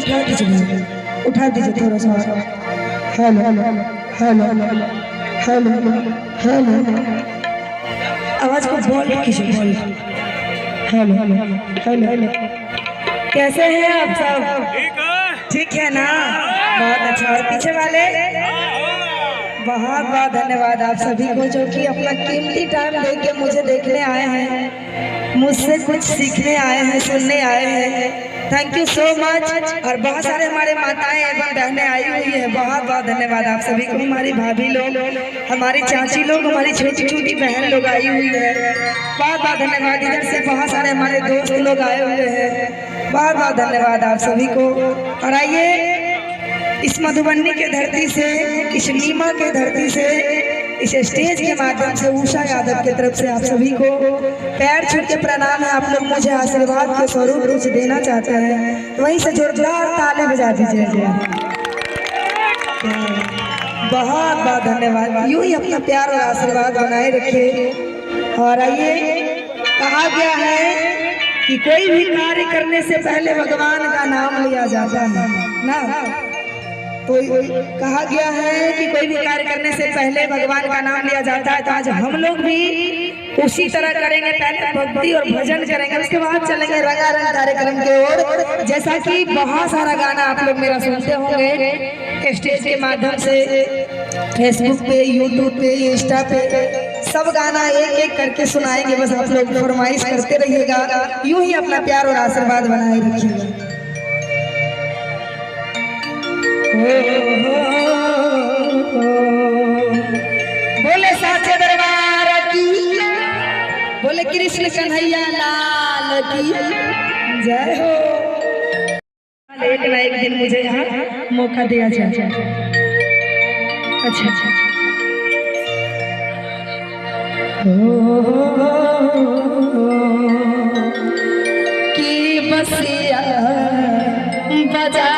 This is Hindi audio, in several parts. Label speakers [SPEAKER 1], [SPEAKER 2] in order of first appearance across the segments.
[SPEAKER 1] उठा दीजिए, उठा दीजिए थोड़ा सा। हेलो हेलो हेलो हेलो, आवाज को बोल कीजिए, बोल। हेलो हेलो, कैसे हैं आप सब? ठीक है ना? बहुत अच्छा। और पीछे वाले बहुत बहुत धन्यवाद आप सभी को जो कि अपना कीमती टाइम देके मुझे देखने आए हैं, मुझसे कुछ सीखने आए हैं, सुनने आए हैं। Thank you so much. और बहुत सारे हमारे माताएं एवं बहनें आई हुई है, बहुत बहुत धन्यवाद आप सभी को। हमारी भाभी लोग, हमारी चाची लोग, हमारी छोटी छोटी बहन लोग आई हुई है, बहुत बहुत धन्यवाद। इधर से बहुत सारे हमारे दोस्त लोग आए हुए हैं, बहुत बहुत धन्यवाद आप सभी को। और आइए इस मधुबनी के धरती से, इस नीमा के धरती से, इस स्टेज के माध्यम से उषा यादव की तरफ से आप सभी को पैर छू के प्रणाम है। आप लोग मुझे आशीर्वाद के स्वरूप कुछ देना चाहते हैं तो वहीं से जोरदार ताली बजा दीजिए। बहुत बहुत धन्यवाद। यूं ही अपना प्यार और आशीर्वाद बनाए रखिए। और आइए, कहा गया है कि कोई भी कार्य करने से पहले भगवान का नाम लिया जाता है ना। तो कहा गया है कि कोई भी कार्य करने से पहले भगवान का नाम लिया जाता है। तो आज हम लोग भी उसी तरह करेंगे, पहले भक्ति और भजन करेंगे, उसके बाद चलेंगे रंगारंग कार्यक्रम की ओर। जैसा कि बहुत सारा गाना आप लोग मेरा सुनते होंगे स्टेज के माध्यम से, फेसबुक पे, यूट्यूब पे, इंस्टा पे, सब गाना एक एक करके सुनाएंगे। बस आप लोग फरमाइश करते रहिएगा, यूं ही अपना प्यार और आशीर्वाद बनाए रखिएगा। बोले साचे दरबार की, बोले कृष्ण कन्हैया लाल की जय हो। एक ना एक दिन मुझे यहाँ मौका दिया जाए। अच्छा अच्छा की बसिया बजा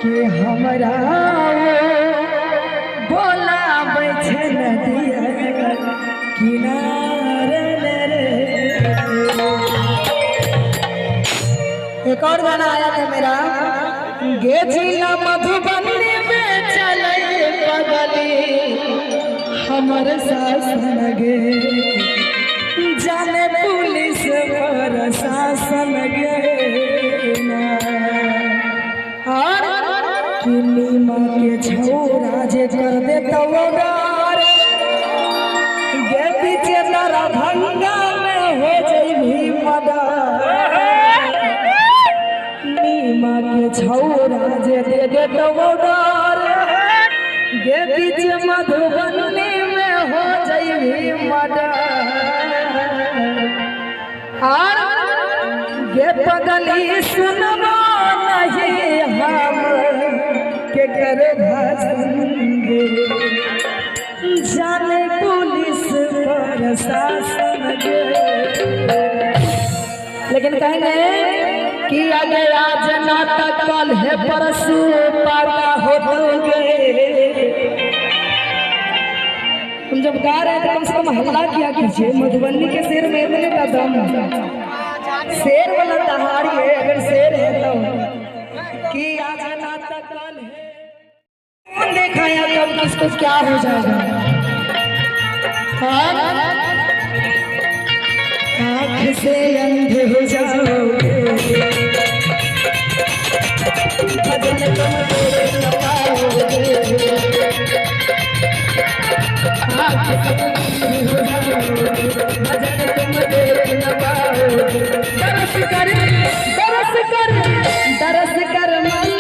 [SPEAKER 1] के हमरा बोला नदिया किनारे। एक और गाना आया था मेरा, गे जिला मधुबनी में चले बगली हमर शासन गे, जाने पुलिस प्रशासन गे नीमा के छौरा जे कर दे तवगार गे पीछे दरभंगा में हो जइभी मदार। नीमा के छौरा जे दे दे तवगार गे पीछे मधुबनी में हो जइभी मदार। गे पगली सुनबो नहीं हम के कर जाने पुलिस प्रशासन। लेकिन कहेंगे कि अगर आज नाटक कल है परसू पारा होगे। तुम जब गा रहे थे कम से कम हल्ला किया कीजिए। मधुबनी के शेर में इतने का दम, शेर वाला दहाड़ी है। अगर शेर है तो कि आज नाटक कल है, कौन देखाया कब किसको क्या हो जाएगा। आँख से अंधे हो जाओगे, भजन तुम देख न पाओगे। आँख से अंधे हो जाओगे, भजन तुम देख न पाओगे। दरस कर दरस कर दरस कर मन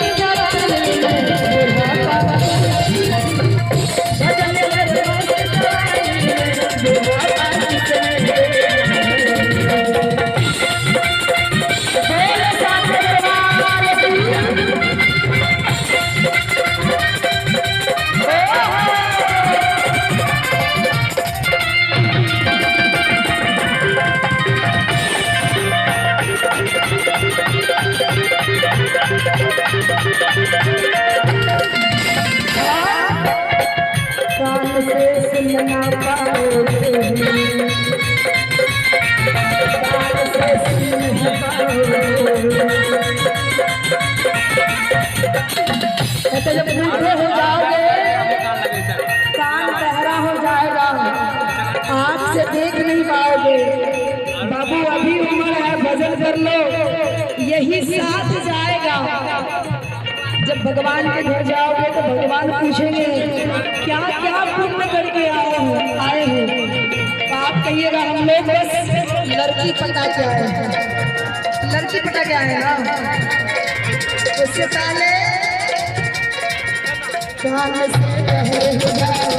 [SPEAKER 1] कहते जब बूढ़े हो जाओगे कान बहरा हो जाएगा, आँख से देख नहीं पाओगे। बाबू अभी उम्र है, भजन कर लो, यही साथ जाएगा। जब भगवान के घर जाओगे तो भगवान पूछेंगे क्या क्या पुण्य करके आए हो। तो आप कहिएगा हम लोग बस लड़की पटा के आए हैं, लड़की पटा के आए ना। उससे पहले कान से कहे जाओ